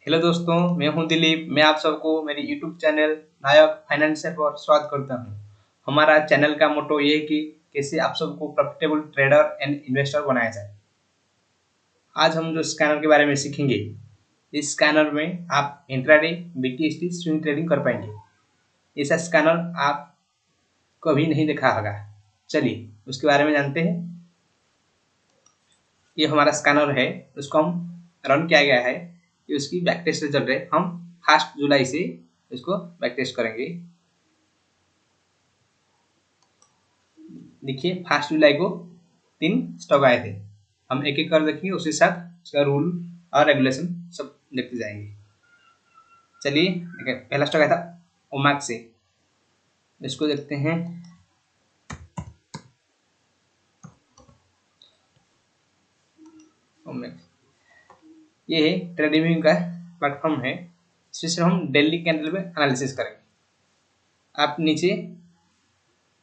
Hello दोस्तों, मैं हूं दिलीप। मैं आप सबको मेरे यूट्यूब चैनल नायक फाइनेंशियल पर स्वागत करता हूं। हमारा चैनल का मोटो ये है कि कैसे आप सबको प्रॉफिटेबल ट्रेडर एंड इन्वेस्टर बनाया जाए। आज हम जो स्कैनर के बारे में सीखेंगे, इस स्कैनर में आप इंट्राडे, बीटीएसटी, स्विंग ट्रेडिंग कर पाएंगे। ऐसा स्कैनर आप कभी नहीं देखा होगा। चलिए उसके बारे में जानते हैं। ये हमारा स्कैनर है, उसको हम रन किया गया है। ये उसकी बैक टेस्ट रिजल्ट है। हम 1 जुलाई से इसको बैक टेस्ट करेंगे। देखिए 1 जुलाई को 3 स्टॉक आए थे। हम एक एक कर देखेंगे, उसी साथ उसका रूल और रेगुलेशन सब देखते जाएंगे। चलिए पहला स्टॉक आया था ओमैक से, इसको देखते हैं। ओमैक ये है ट्रेडिंग का प्लेटफॉर्म है। इसमें हम डेली कैंडल पे एनालिसिस करेंगे। आप नीचे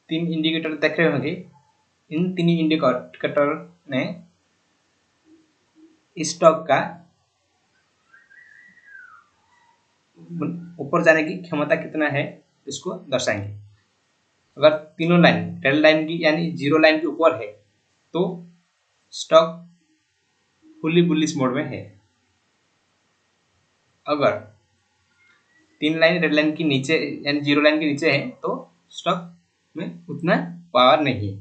3 इंडिकेटर देख रहे होंगे। इन 3 इंडिकेटर ने स्टॉक का ऊपर जाने की क्षमता कितना है इसको दर्शाएंगे। अगर तीनों लाइन रेड लाइन की यानी जीरो लाइन के ऊपर है तो स्टॉक फुली बुलिश मोड में है। अगर 3 लाइन रेड लाइन की नीचे यानी जीरो लाइन के नीचे है तो स्टॉक में उतना पावर नहीं है।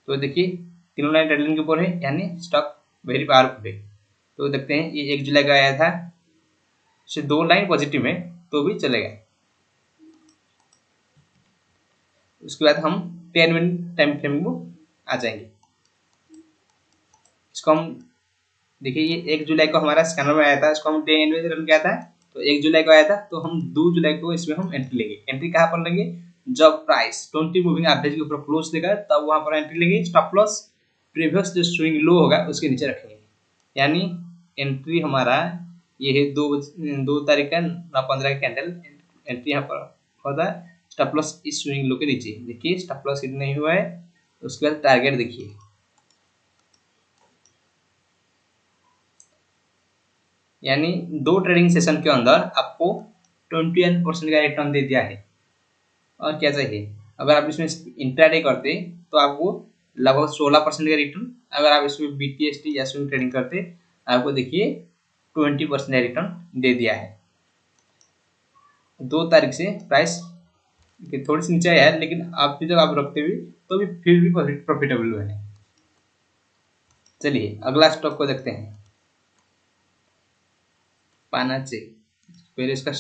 तो देखिए तीनों लाइन रेड लाइन के ऊपर है यानी स्टॉक वेरी पावरफुल है। तो देखते हैं ये 1 जुलाई का आया था, से 2 लाइन पॉजिटिव है तो भी चलेगा। उसके बाद हम 10 मिनट टाइम फ्रेम को आ जाएंगे। इसको हम देखिए ये 1 जुलाई को हमारा स्कैनर में आया था, इसको हम डे एंड में रन किया था। तो 1 जुलाई को आया था तो हम 2 जुलाई को इसमें हम एंट्री लेंगे। एंट्री कहाँ पर लेंगे? जब प्राइस 20 मूविंग एवरेज के ऊपर क्लोज देगा तब वहां पर एंट्री लेंगे। स्टॉप लॉस प्रीवियस जो स्विंग लो होगा उसके नीचे रखेंगे। यानी एंट्री हमारा ये है 2 तारीख का 9/15 का कैंडल एंट्री यहाँ पर होता है। स्टॉप लॉस इस स्विंग लो के नीचे। देखिए स्टॉप लॉस हिट नहीं हुआ है। उसके बाद टारगेट देखिए, यानी 2 ट्रेडिंग सेशन के अंदर आपको 21% का रिटर्न दे दिया है। और क्या चाहिए? अगर आप इसमें इंट्राडे करते तो आपको लगभग 16% का रिटर्न। अगर आप इसमें बीटीएसटी या स्विंग ट्रेडिंग करते आपको देखिए 20% का रिटर्न दे दिया है। 2 तारीख से प्राइस थोड़ी सी नीचे आया है, लेकिन आप जब आप रखते हुए तो भी फिर भी प्रॉफिटेबल हुए हैं। चलिए अगला स्टॉक को देखते हैं, पानाचे। पहले इसका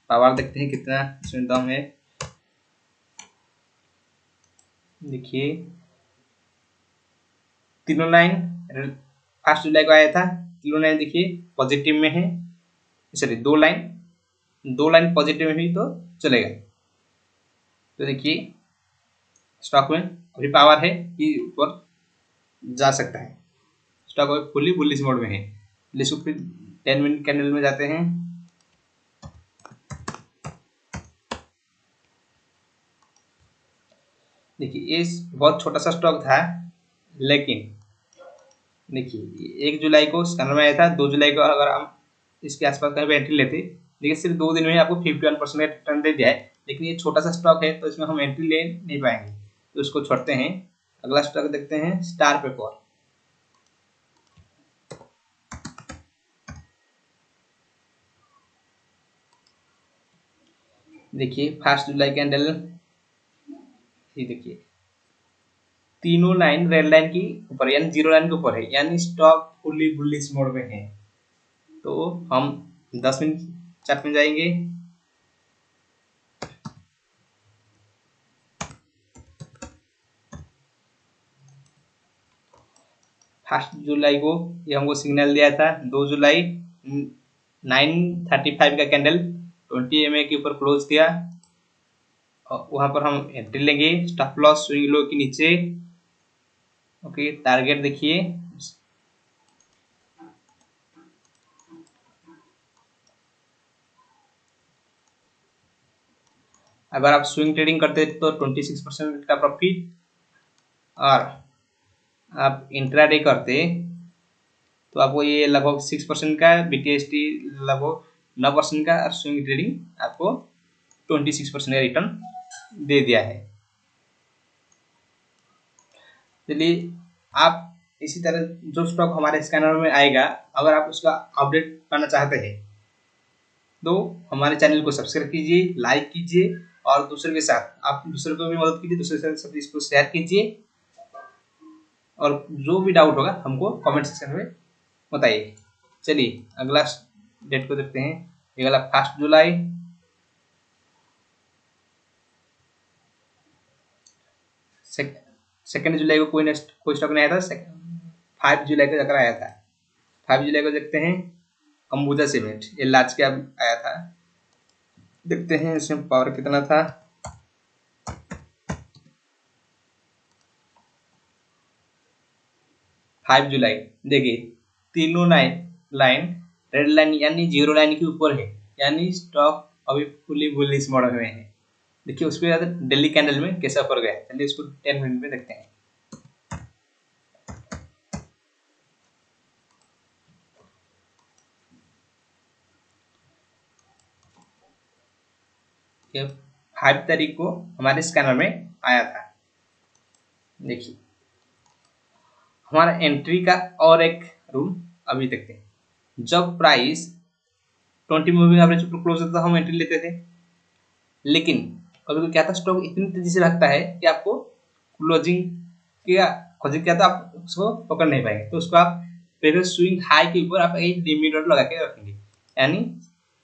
पावर देखते हैं कितना इसमें दम है। देखिए तीनों लाइन 1 जुलाई को आया था। तीनों लाइन देखिए पॉजिटिव में है। सॉरी 2 लाइन पॉजिटिव में भी तो चलेगा। तो देखिए स्टॉक में अभी पावर है कि ऊपर जा सकता है। स्टॉक अभी फुली बुलिश मोड में है। इसको फिर 10 मिनट कैंडल में जाते हैं। देखिए ये बहुत छोटा सा स्टॉक था, लेकिन देखिए 1 जुलाई को स्कैनर में आया था। 2 जुलाई को अगर हम इसके आसपास कहीं भी एंट्री लेते, देखिए सिर्फ 2 दिन में आपको 51% का रिटर्न दे दिया है। लेकिन ये छोटा सा स्टॉक है तो इसमें हम एंट्री ले नहीं पाएंगे, तो इसको छोड़ते हैं। अगला स्टॉक देखते हैं, स्टार पेपर। देखिए 1 जुलाई कैंडल, ये देखिए तीनों लाइन रेड लाइन की ऊपर यानी जीरो लाइन के ऊपर है, यानी स्टॉक फुली बुलिश मोड में है। तो हम 10 मिनट चार्ट में जाएंगे। 1 जुलाई को ये हमको सिग्नल दिया था। 2 जुलाई 9:35 का कैंडल 20 MA के ऊपर क्लोज किया। वहां पर हम एंट्री लेंगे। स्टॉप लॉस स्विंग लो के नीचे। ओके टारगेट देखिए, अगर आप स्विंग ट्रेडिंग करते तो 26% का प्रॉफिट, और आप इंट्राडे करते तो आपको ये लगभग 6% का, BTST लगभग 9% का, और स्विंग ट्रेडिंग आपको 26% का रिटर्न दे दिया है। चलिए, आप इसी तरह जो स्टॉक हमारे स्कैनर में आएगा, अगर आप उसका अपडेट करना चाहते हैं तो हमारे चैनल को सब्सक्राइब कीजिए, लाइक कीजिए, और दूसरे के साथ आप दूसरे को भी मदद कीजिए, दूसरे के साथ इसको शेयर कीजिए, और जो भी डाउट होगा हमको कमेंट सेक्शन में बताइए। चलिए अगला डेट को देखते हैं। ये अगला 1 जुलाई, सेकेंड जुलाई को कोई स्टॉक नहीं आया था। 5 जुलाई को जाकर आया था। 5 जुलाई को देखते हैं अंबुजा सीमेंट, ये लार्ज कैप आया था। देखते हैं इसमें पावर कितना था। 5 जुलाई देखिए, तीनों लाइन रेड लाइन यानी जीरो लाइन के ऊपर है, यानी स्टॉक अभी फुली बुलिश मोड में है। देखिए उसके बाद डेली कैंडल में कैसा ऊपर गया, चलिए इसको 10 मिनट में देखते हैं। ये 5 तारीख को हमारे स्कैनर में आया था। देखिए हमारा एंट्री का और एक रूल अभी देखते हैं। जब प्राइस 20 मूविंग एवरेज पर क्लोज होता था हम एंट्री लेते थे, लेकिन कभी कभी क्या था, स्टॉक इतनी तेजी से भागता है कि आपको क्लोजिंग क्या था, आप उसको पकड़ नहीं पाएंगे। तो उसको आप प्रीवियस स्विंग हाई के ऊपर आप एक लिमिट लगा के रखेंगे, यानी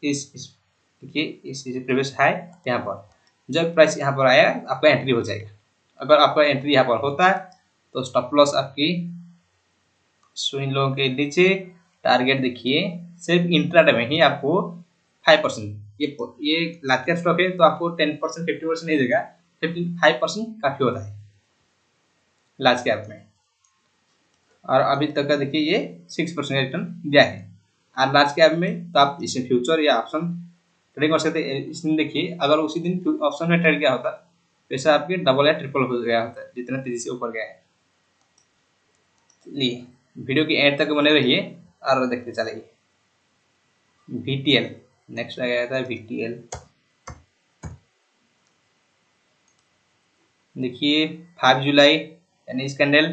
इस देखिए इस प्रीवियस हाई यहाँ पर, जब प्राइस यहाँ पर आया आपका एंट्री हो जाएगा। अगर आपका एंट्री यहाँ पर होता है तो स्टॉप लॉस आपकी स्विंग लो के नीचे, टारगेट देखिए सिर्फ इंट्राडे में ही आपको 5%, ये लार्ज कैप स्टॉक है तो आपको 10% 50% नहीं देगा, 55% काफी होता है लार्ज कैप में। और अभी तक का देखिए ये 6% रिटर्न दिया है। और लार्ज कैप में तो आप इसमें फ्यूचर या ऑप्शन ट्रेडिंग कर सकते हैं। इसमें देखिए अगर उसी दिन ऑप्शन में ट्रेड किया होता वैसे आपके डबल या ट्रिपल हो गया होता जितना तेजी से ऊपर गया है। चलिए वीडियो की एंड तक बने रहिए और देखते चलेंगे। VTL नेक्स्ट आ गया था VTL। देखिए 5 जुलाई यानी इस कैंडल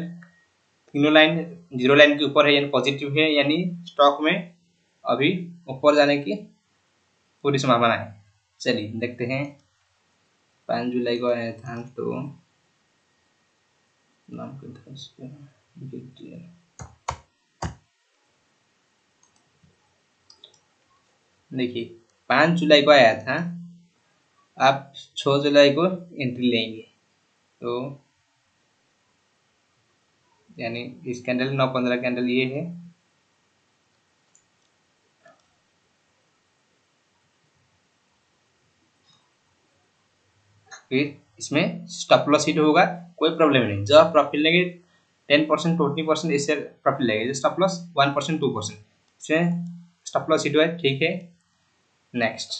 तीनों लाइन जीरो लाइन के ऊपर है, यानी पॉजिटिव है, यानी स्टॉक में अभी ऊपर जाने की पूरी संभावना है। चलिए देखते हैं 5 जुलाई को आया था तो नाम क्या था इसका, VTL। देखिए 5 जुलाई को आया था, आप 6 जुलाई को एंट्री लेंगे तो यानी इस कैंडल 9-15 कैंडल ये है। फिर इसमें स्टॉप लॉस हिट होगा, कोई प्रॉब्लम नहीं। जब आप प्रॉफिट लेंगे 10% 20% इससे प्रॉफिट लगेगा, स्टॉप लॉस 1% 2%, इसमें स्टॉप लॉस हिट हुआ है, ठीक है। नेक्स्ट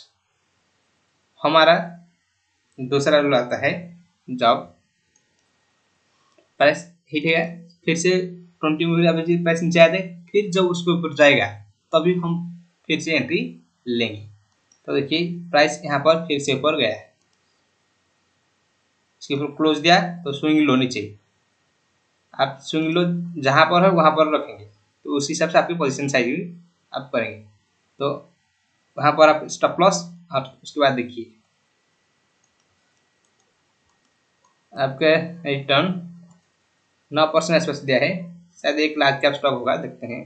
हमारा दूसरा रूल आता है, जब प्राइस हिट है फिर से 20 मूवी एवरेज प्राइस नीचे आया था, फिर जब उसके ऊपर जाएगा तभी हम फिर से एंट्री लेंगे। तो देखिए प्राइस यहाँ पर फिर से ऊपर गया है, इसके ऊपर क्लोज दिया तो स्विंग लो नीचे, आप स्विंग लो जहाँ पर है वहाँ पर रखेंगे तो उस हिसाब से आपकी पोजीशन साइज आप करेंगे। तो वहाँ पर आप स्टॉप लॉस, और उसके बाद देखिए आपका रिटर्न 9% आसपास दिया है, शायद एक लार्ज कैप स्टॉक होगा, देखते हैं।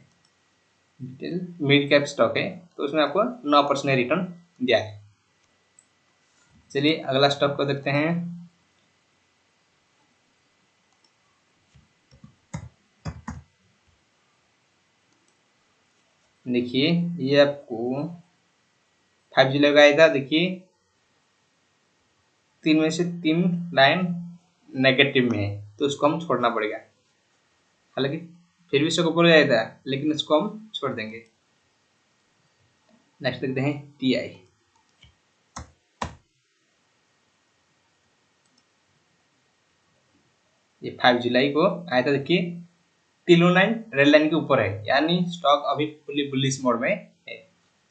मिड कैप स्टॉक है तो उसमें आपको 9% रिटर्न दिया है। चलिए अगला स्टॉक को देखते हैं। देखिए ये आपको 5 जुलाई का आया था। देखिए 3 में से 3 लाइन नेगेटिव में है तो उसको हम छोड़ना पड़ेगा, हालांकि फिर भी ऊपर हो जाता है लेकिन इसको हम छोड़ देंगे। नेक्स्ट देखते हैं TI। ये 5 जुलाई को आया था, देखिए तीनों लाइन रेड लाइन के ऊपर है, यानी स्टॉक अभी फुली बुलिश मोड में है।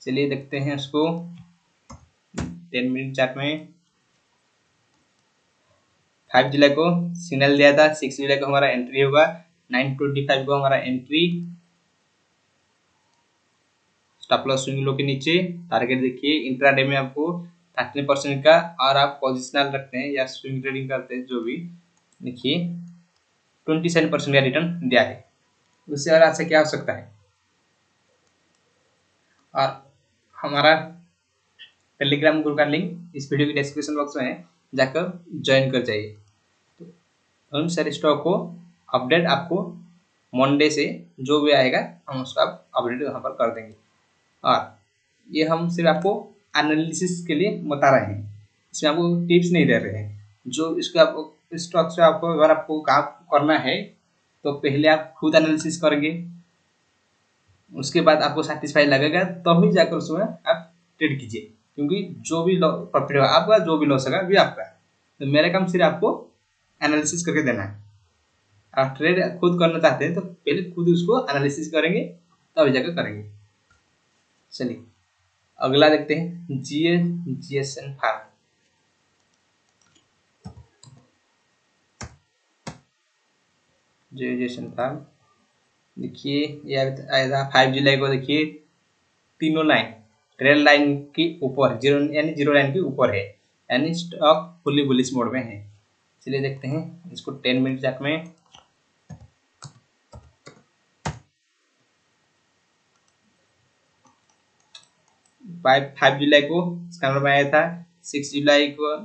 चलिए देखते हैं उसको 10 मिनट चार्ट में। 5 जुलाई को सिग्नल दिया था, 6 जुलाई को हमारा एंट्री होगा, 9:25 को हमारा entry, stop loss swing low के नीचे, टारगेट देखिए इंट्राडे में आपको 13% का, और आप पोजिशनल रखते हैं या स्विंग ट्रेडिंग करते हैं जो भी, देखिए 27% का रिटर्न दिया है। उससे और अच्छा क्या हो सकता है। और हमारा टेलीग्राम ग्रुप का लिंक इस वीडियो की डिस्क्रिप्शन बॉक्स में है, जाकर ज्वाइन कर जाइए। तो उन सारे स्टॉक को अपडेट आपको मंडे से जो भी आएगा हम उसका अपडेट वहाँ पर कर देंगे। और ये हम सिर्फ आपको एनालिसिस के लिए बता रहे हैं, इसमें आपको टिप्स नहीं दे रहे हैं। जो इसका आपको स्टॉक से आपको अगर आपको काम करना है तो पहले आप खुद एनालिसिस करेंगे, उसके बाद आपको सेटिस्फाई लगेगा तभी जाकर उसमें आप ट्रेड कीजिए, क्योंकि जो भी प्रॉफिट होगा आपका, जो भी लॉस होगा भी आपका। तो मेरा काम सिर्फ आपको एनालिसिस करके देना है। आप ट्रेड खुद करना चाहते हैं तो पहले खुद उसको एनालिसिस करेंगे तभी जाकर करेंगे। चलिए अगला देखते हैं, जीएसएन फार्म। जीएसएन फार्म देखिए ये आया था 5 जुलाई को। देखिए तीनों लाइन रेड लाइन के ऊपर, जीरो लाइन के ऊपर है, यानी स्टॉक फुली बुलिश मोड में है। चलिए देखते हैं इसको 10 मिनट चार्ट में। 5 जुलाई को स्कैनर में आया था, 6 जुलाई को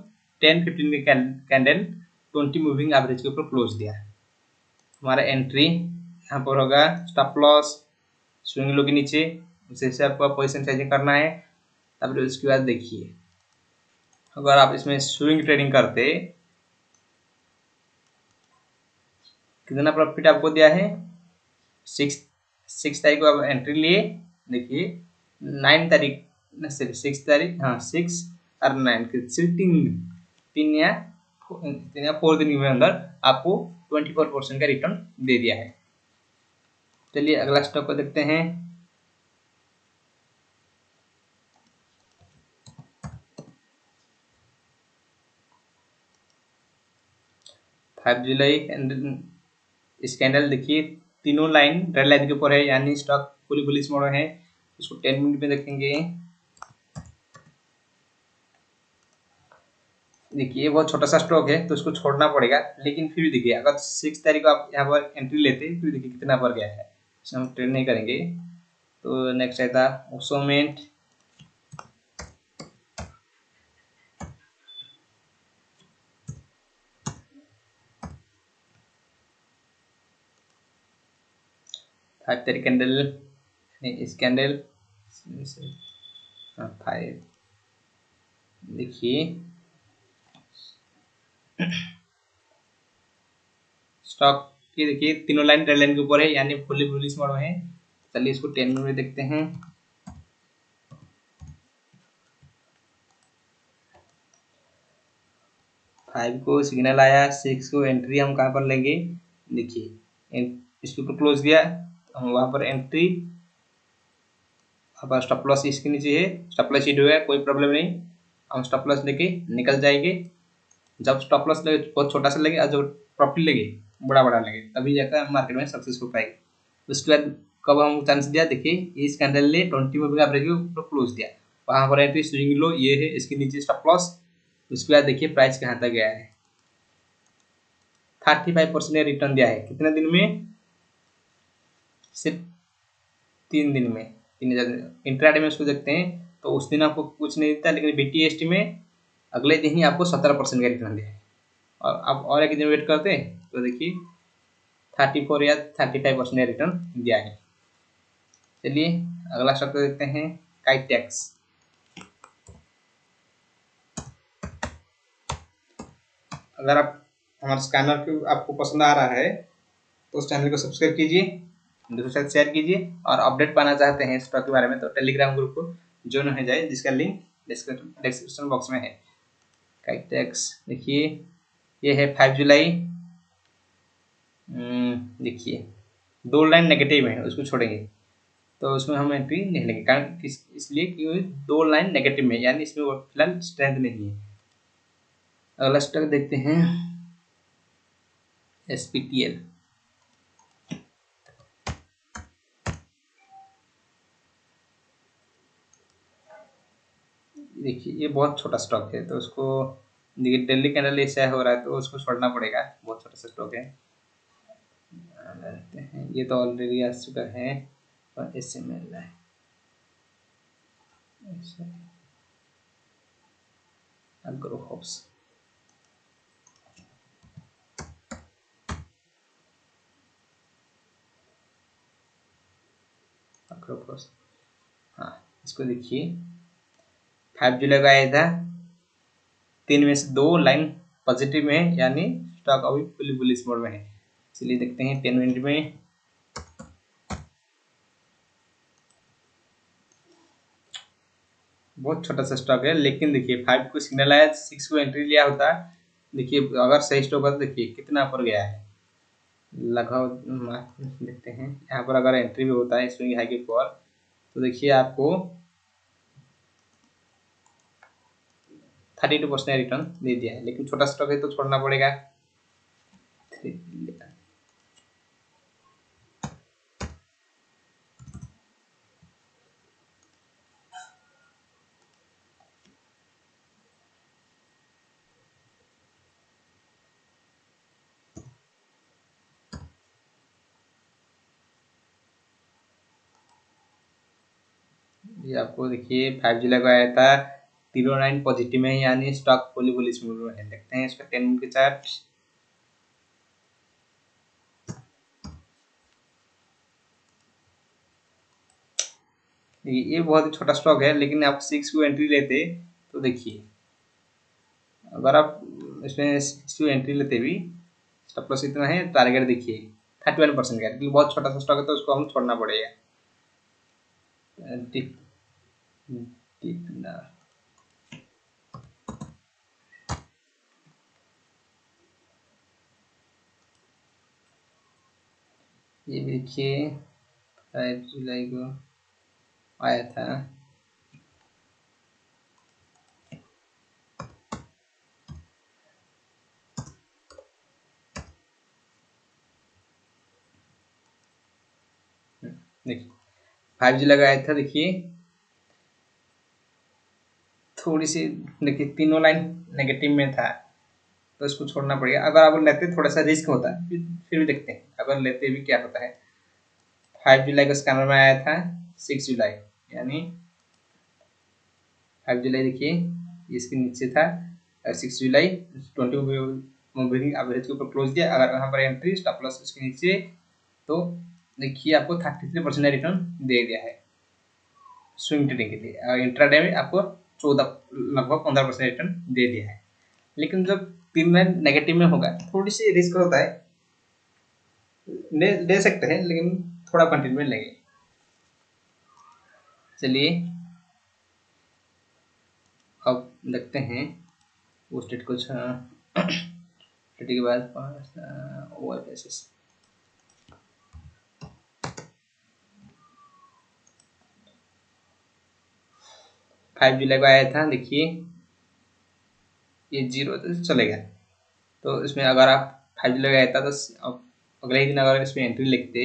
10-15 का कैंडल 20 मूविंग एवरेज के ऊपर क्लोज दिया। हमारा एंट्री यहाँ पर होगा, स्टॉप लॉस स्विंग लो के नीचे, उसे से आपको पोजीशन साइजिंग करना है। तब उसके बाद देखिए अगर आप इसमें स्विंग ट्रेडिंग करते, कितना प्रॉफिट आपको दिया है। 6 तारीख को आप एंट्री लिए, देखिए 9 तारीख 6 तारीख, हाँ 6 और 9 सिर्फ 3 या 4 दिन के अंदर आपको 24% का रिटर्न दे दिया है। चलिए अगला स्टॉक को देखते हैं। फाइव जुलाई इस कैंडल देखिए तीनों लाइन रेड लाइन के ऊपर है, यानी स्टॉक फुली बुलिश मोड है। इसको 10 मिनट में देखेंगे। देखिए बहुत छोटा सा स्टॉक है तो इसको छोड़ना पड़ेगा, लेकिन फिर भी देखिए अगर 6 तारीख को आप यहाँ पर एंट्री लेते फिर देखिए कितना पर गया है। इसमें हम ट्रेड नहीं करेंगे। तो नेक्स्ट है था ओसोमेंट। फाइव तारीख कैंडल, इस कैंडल, हाँ 5 देखिए स्टॉक की देखिए तीनों लाइन रेड लाइन के ऊपर है, यानी फुली बुलिश मोड में है। चलिए इसको 10 मिनट में देखते हैं। फाइव को सिग्नल आया, 6 को एंट्री हम कहाँ पर लेंगे, देखिए इसके ऊपर क्लोज दिया, हम वहाँ पर एंट्री, अब स्टॉप लॉस इसके नीचे है, स्टॉप लॉस हिट हुआ है कोई प्रॉब्लम नहीं, हम स्टॉप लॉस लेके निकल जाएंगे। जब स्टॉप लॉस लगे बहुत छोटा सा लगे और जब प्रॉफिट लगे बड़ा बड़ा लगे, तभी जाकर हम मार्केट में सक्सेस हो पाएंगे। उसके बाद कब हम चांस दिया, देखिए इस कैंडल ने 20 मूविंग एवरेज के ऊपर क्लोज दिया, वहाँ पर एंट्री स्विंग लो ये है, इसके नीचे स्टॉप लॉस। उसके बाद देखिए प्राइस कहाँ तक गया है, 35% रिटर्न दिया है। कितने दिन में, सिर्फ 3 दिन में, 3000। इंट्राडे में उसको देखते हैं तो उस दिन आपको कुछ नहीं देता, लेकिन BTST में अगले दिन ही आपको 17% का रिटर्न दिया है। और अब और एक दिन वेट करते हैं तो देखिए 34 या 35% रिटर्न दिया है। चलिए अगला स्टॉक देखते हैं, काइटेक्स। अगर आप हमारे स्कैनर को आपको पसंद आ रहा है तो उस चैनल को सब्सक्राइब कीजिए, दूसरों के साथ शेयर कीजिए, और अपडेट पाना चाहते हैं स्टॉक के बारे में तो टेलीग्राम ग्रुप को ज्वाइन हो जाए, जिसका लिंक डिस्क्रिप्शन बॉक्स में है। काइटेक्स देखिए ये है 5 जुलाई, देखिए दो लाइन नेगेटिव है उसको छोड़ेंगे, तो उसमें हम एंट्री नहीं लेंगे, कारण इसलिए कि दो लाइन नेगेटिव में, यानी इसमें वो फिलहाल स्ट्रेंथ नहीं है। अगला स्टॉक देखते हैं SPTL। देखिए ये बहुत छोटा स्टॉक है, तो उसको देखिए डेली कैंडल ऐसा हो रहा है तो उसको छोड़ना पड़ेगा, बहुत छोटा सा स्टॉक है। ये तो ऑलरेडी आ चुका है, और SML है अग्रो हॉप्स। हाँ, इसको देखिए 5 जुलाई का आया था, 3 में से 2 लाइन पॉजिटिव में है, यानी स्टॉक अभी फुली बुलिश मोड में है। चलिए देखते हैं 10 मिनट में। बहुत छोटा सा स्टॉक है, लेकिन देखिए 5 को सिग्नल आया, 6 को एंट्री लिया होता। देखिए अगर सही स्टॉक होता, देखिए कितना ऊपर गया है, लगभग देखते हैं यहाँ पर अगर एंट्री भी होता है स्विंग हाई के ऊपर, तो देखिए आपको 32% रिटर्न दे दिया है, लेकिन छोटा स्टॉक है तो छोड़ना पड़ेगा। ये आपको देखिए 5 जुलाई को आया था, 09 पॉजिटिव में है, यानी स्टॉक फुली बुलिश मोड में है। देखते हैं इसका 10 मिनट के चार्ट। ये बहुत ही छोटा स्टॉक है, लेकिन आप 6 को एंट्री लेते तो देखिए, अगर आप इसमें 6 को एंट्री लेते भी, स्टॉप लॉस इतना है, टारगेट देखिए 31% का, क्योंकि बहुत छोटा सा स्टॉक है तो उसको हम छोड़ना पड़ेगा। टिप टिप ये देखिए 5 जुलाई को आया था, देखिए 5 जुलाई का आया था। देखिए थोड़ी सी, देखिए तीनों लाइन नेगेटिव में था, तो इसको छोड़ना पड़ेगा। अगर आप लेते थोड़ा सा रिस्क होता है, फिर भी देखते हैं अगर लेते भी क्या होता है। 5 जुलाई को स्कैनर में आया था, 6 जुलाई, यानी 5 जुलाई देखिए इसके नीचे था, 6 जुलाई 20 मूविंग एवरेज के ऊपर क्लोज दिया। अगर यहाँ पर एंट्री स्टॉप लॉस इसके नीचे, तो देखिए आपको 33% रिटर्न दे दिया है स्विंग ट्रेडिंग के लिए, और इंट्राडे में आपको 14 लगभग 15% रिटर्न दे दिया है। लेकिन जब 3 लाइन नेगेटिव में होगा, थोड़ी सी रिस्क होता है, ले सकते हैं, लेकिन थोड़ा कंटिन्यू में लेंगे। चलिए अब देखते हैं वो स्टेट कुछ स्टेट के बाद OFSS 5 जुलाई को आया था। देखिए ये 0 तो चलेगा, तो इसमें अगर आप 5 जुलाई को आया था, तो अगले ही दिन अगर इसमें एंट्री लिखते,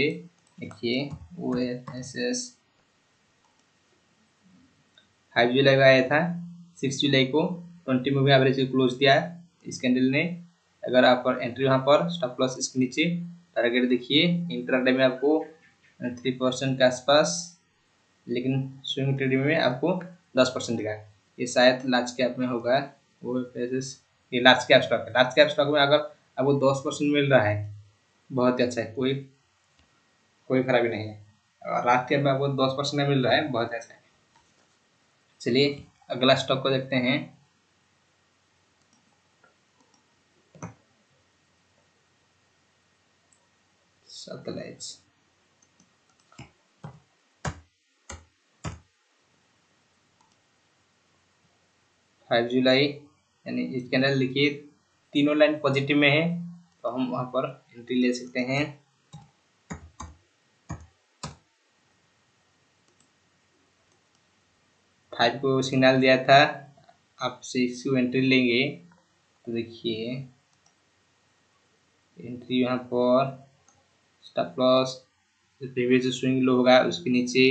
देखिए OFSS 5 जुलाई को आया था, 6 जुलाई को 20 मूविंग एवरेज को क्लोज दिया इस कैंडल ने। अगर आपका एंट्री वहाँ पर, स्टॉप लॉस इसके नीचे, टारगेट देखिए इंट्राडे में आपको 3% के आसपास, लेकिन स्विंग ट्रेडिंग में आपको 10% दिखा। ये शायद लार्ज कैप में होगा, वो ये लार्ज कैप स्टॉक है। लार्ज कैप स्टॉक में अगर आपको 10% मिल रहा है, बहुत ही अच्छा है, कोई खराबी नहीं है। और लार्ज कैप में आपको 10% मिल रहा है, बहुत अच्छा है। चलिए अगला स्टॉक को देखते हैं। सतलज 5 जुलाई, यानी इस कैंडल लिखिए तीनों लाइन पॉजिटिव में है, तो हम वहां पर एंट्री ले सकते हैं। 5 को सिग्नल दिया था, आप 6 को एंट्री लेंगे तो देखिए एंट्री यहाँ पर स्टॉप लॉस प्रीवियस जो स्विंग लो होगा उसके नीचे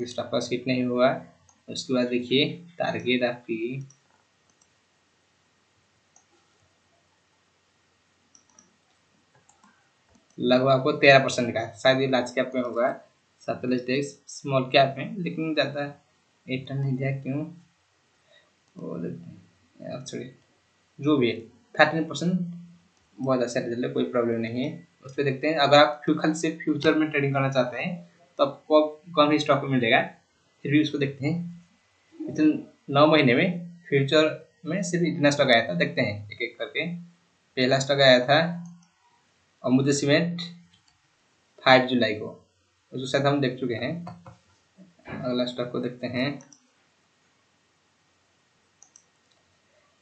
स्टॉप लॉस हिट नहीं हुआ। उसके बाद देखिए टारगेट आपकी लगभग आपको 13% का, शायद ये लार्ज कैप में होगा, सैटेलाइट स्मॉल कैप में, लेकिन ज़्यादा 8 टन नहीं दिया क्यों, वो देखते हैं सॉरी जो भी है 13% बहुत अच्छा रिजल्ट है, कोई प्रॉब्लम नहीं है। उस पर देखते हैं अगर आप खाली से फ्यूचर में ट्रेडिंग करना चाहते हैं तो आपको कम ही स्टॉक मिलेगा। फिर भी उसको देखते हैं इतने 9 महीने में फ्यूचर में सिर्फ इतना स्टॉक आया था। देखते हैं एक एक करके। पहला स्टॉक आया था अम्बुजा सीमेंट 5 जुलाई को, उसको शायद हम देख चुके हैं। अगला स्टॉक को देखते हैं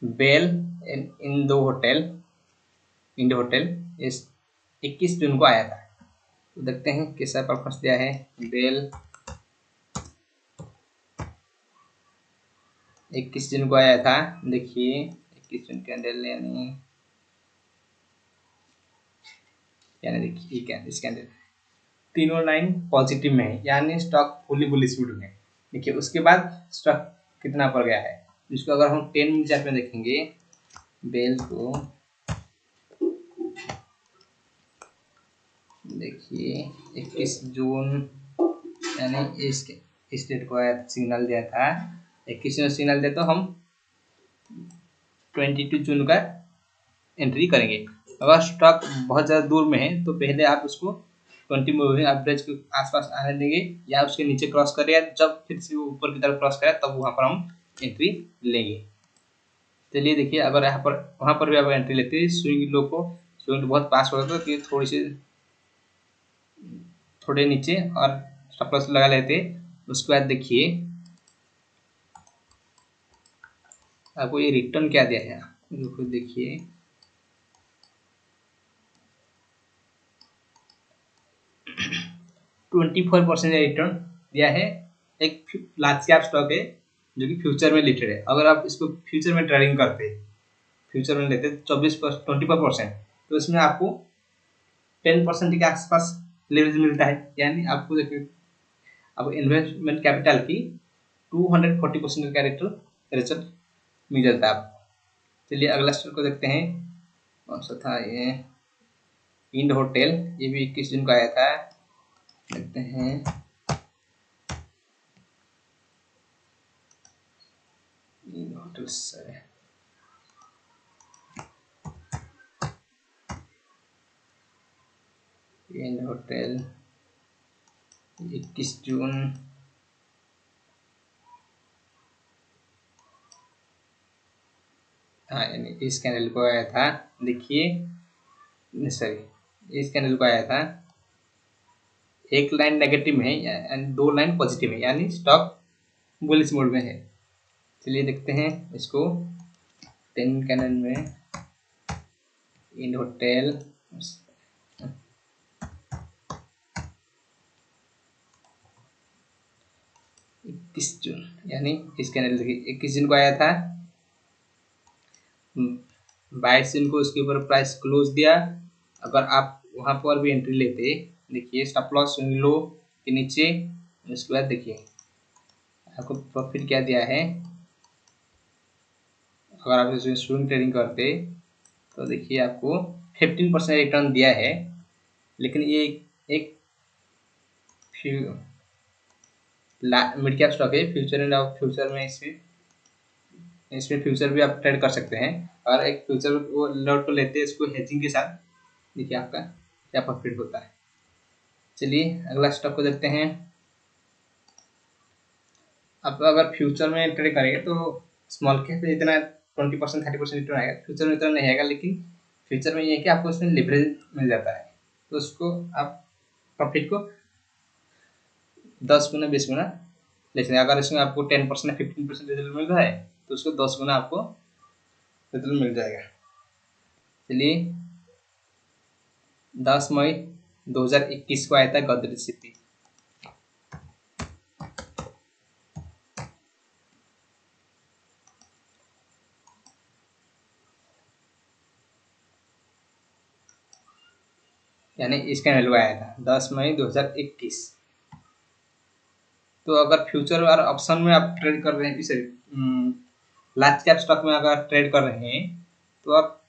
बेल इंडो होटल, इस 21 जून को आया था। तो देखते हैं कैसा परफॉर्मेंस दिया है। बेल 21 जून को आया था, देखिए 21 जून कैंडल यानी देखिए इस कैंडल तीनों लाइन पॉजिटिव में है, यानी स्टॉक फुली बुलिश मूड में। देखिए उसके बाद स्टॉक कितना पर गया है, इसको अगर हम 10 मिनट चार्ट में देखेंगे बेल को, देखिए 21 जून यानी इस डेट को आया सिग्नल दिया था, 21 में सिग्नल दिया तो हम 22 जून का एंट्री करेंगे। अगर स्टॉक बहुत ज़्यादा दूर में है तो पहले आप उसको 20 मूविंग एवरेज के आसपास आने देंगे, या उसके नीचे क्रॉस करें, जब फिर से ऊपर की तरफ क्रॉस करें तब वहाँ पर हम एंट्री लेंगे। चलिए देखिए अगर यहाँ पर वहाँ पर भी आप एंट्री लेते हैं स्विंग लो को, स्विंग बहुत पास हो जाता है तो थोड़े नीचे और स्टॉप लॉस लगा लेते। उसके बाद देखिए आपको ये रिटर्न क्या दिया है, खुद देखिए 24% रिटर्न दिया है। एक लार्ज कैप स्टॉक है जो कि फ्यूचर में लिस्टेड है। अगर आप इसको फ्यूचर में ट्रेडिंग करते फ्यूचर में लेते 24% तो इसमें आपको 10% के आसपास लेवरेज मिलता है, यानी आपको देखिए आपको इन्वेस्टमेंट कैपिटल की 240% का रिटर्न मिल जाता है आपको। चलिए अगला स्टॉक को देखते हैं, कौन सा था ये, इंड होटल, ये भी 21 जून को आया था। देखते हैं इंड होटल से इंड होटल 21 जून, हाँ यानी इस कैंडल को आया था। देखिए सॉरी इस कैंडल को आया था, एक लाइन नेगेटिव में है, 2 लाइन पॉजिटिव है, यानी स्टॉक बुलिश मोड में है। चलिए देखते हैं इसको 10 कैंडल में इंड होटल 21 जून, यानी इस कैंडल देखिए 21 जून को आया था, 22 जून को उसके ऊपर प्राइस क्लोज दिया। अगर आप वहाँ पर भी एंट्री लेते, देखिए स्टॉप लॉस लो के नीचे, उसके बाद देखिए आपको प्रॉफिट क्या दिया है। अगर आप इसमें स्विंग ट्रेडिंग करते तो देखिए आपको 15% रिटर्न दिया है, लेकिन ये एक मिड कैप स्टॉक है। फ्यूचर में इसमें फ्यूचर भी आप ट्रेड कर सकते हैं, और एक फ्यूचर वो लॉट को लेते हैं इसको हेजिंग के साथ, देखिए आपका क्या प्रॉफिट होता है। चलिए अगला स्टॉक को देखते हैं। आप अगर फ्यूचर में ट्रेड करेंगे तो स्मॉल कैप पे इतना 20% 30% रिटर्न आएगा, फ्यूचर में इतना नहीं आएगा, लेकिन फ्यूचर में ये है कि आपको इसमें लिवरेज मिल जाता है, तो उसको आप प्रॉफिट को 10 गुना 20 गुना ले सकते हैं। अगर इसमें आपको 10% 15% रिजल्ट मिल रहा है तो उसको 10 गुना आपको रिजल्ट मिल जाएगा। चलिए 10 मई 2021 को आया था गोदरेज सीपी, यानी इसका वैल्यू आया था 10 मई 2021। तो अगर फ्यूचर और ऑप्शन में आप ट्रेड कर रहे हैं, इसे लार्ज कैप स्टॉक में अगर ट्रेड कर रहे हैं, तो आप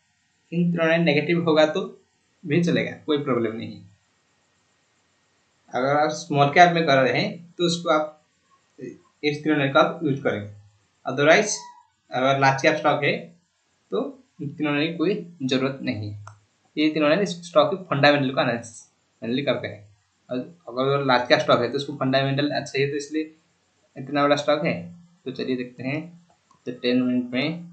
इन तीनों नेगेटिव होगा तो भी चलेगा, कोई प्रॉब्लम नहीं। अगर आप स्मॉल कैप में कर रहे हैं तो उसको आप इस तीनों का यूज करेंगे। अदरवाइज अगर लार्ज कैप स्टॉक है तो इन तीनों की कोई जरूरत नहीं है। ये तीनों स्टॉक के फंडामेंटल का एनालिसिस मेनली करते हैं। अगर लार्ज कैप स्टॉक है तो उसको फंडामेंटल अच्छा है, तो इसलिए इतना बड़ा स्टॉक है। तो चलिए देखते हैं तो 10 मिनट में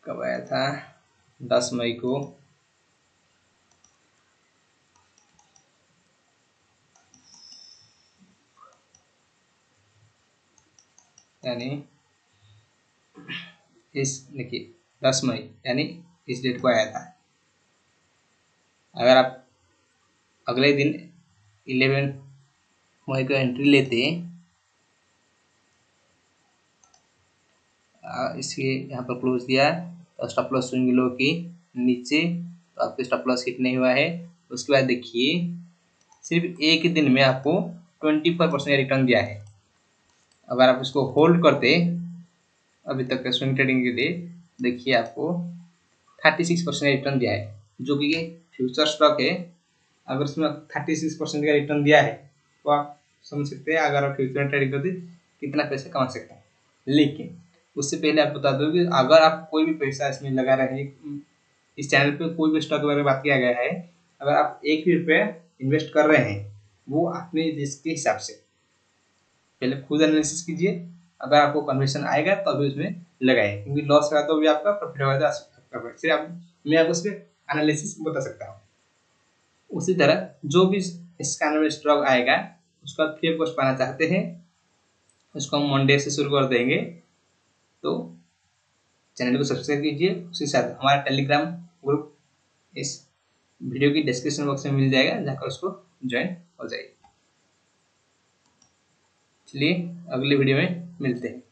कब आया था, 10 मई को। यानी इस देखिए 10 मई यानी इस डेट को आया था। अगर आप अगले दिन 11 मई को एंट्री लेते, इसके यहाँ पर क्लोज दिया तो स्टॉप लॉस स्विंग लो की नीचे, तो आपको स्टॉप लॉस हिट नहीं हुआ है। उसके बाद देखिए सिर्फ एक दिन में आपको 24% रिटर्न दिया है। अगर आप इसको होल्ड करते अभी तक का स्विंग ट्रेडिंग के लिए, देखिए आपको 36% रिटर्न दिया है, जो कि ये फ्यूचर स्टॉक है। अगर उसमें 36% का रिटर्न दिया है तो आप समझ सकते हैं अगर आप फ्यूचर में ट्रेडिंग करते कितना पैसे कमा सकते हैं। लेकिन उससे पहले आप बता दो कि अगर आप कोई भी पैसा इसमें लगा रहे हैं, इस चैनल पे कोई भी स्टॉक के बारे में बात किया गया है, अगर आप 1 भी रुपये इन्वेस्ट कर रहे हैं वो अपने रिस्क के हिसाब से पहले खुद एनालिसिस कीजिए। अगर आपको कन्वर्शन आएगा तो अभी उसमें लगाए, क्योंकि लॉस रहा तो भी आपका प्रॉफिट होगा। फिर आप मैं आपको उसके एनालिसिस बता सकता हूँ। उसी तरह जो भी स्कैनर में स्टॉक आएगा उसका फ्री कॉस्ट पाना चाहते हैं, उसको हम मंडे से शुरू कर देंगे। तो चैनल को सब्सक्राइब कीजिए, उसी साथ हमारा टेलीग्राम ग्रुप इस वीडियो की डिस्क्रिप्शन बॉक्स में मिल जाएगा, जाकर उसको ज्वाइन हो जाइए। चलिए अगले वीडियो में मिलते हैं।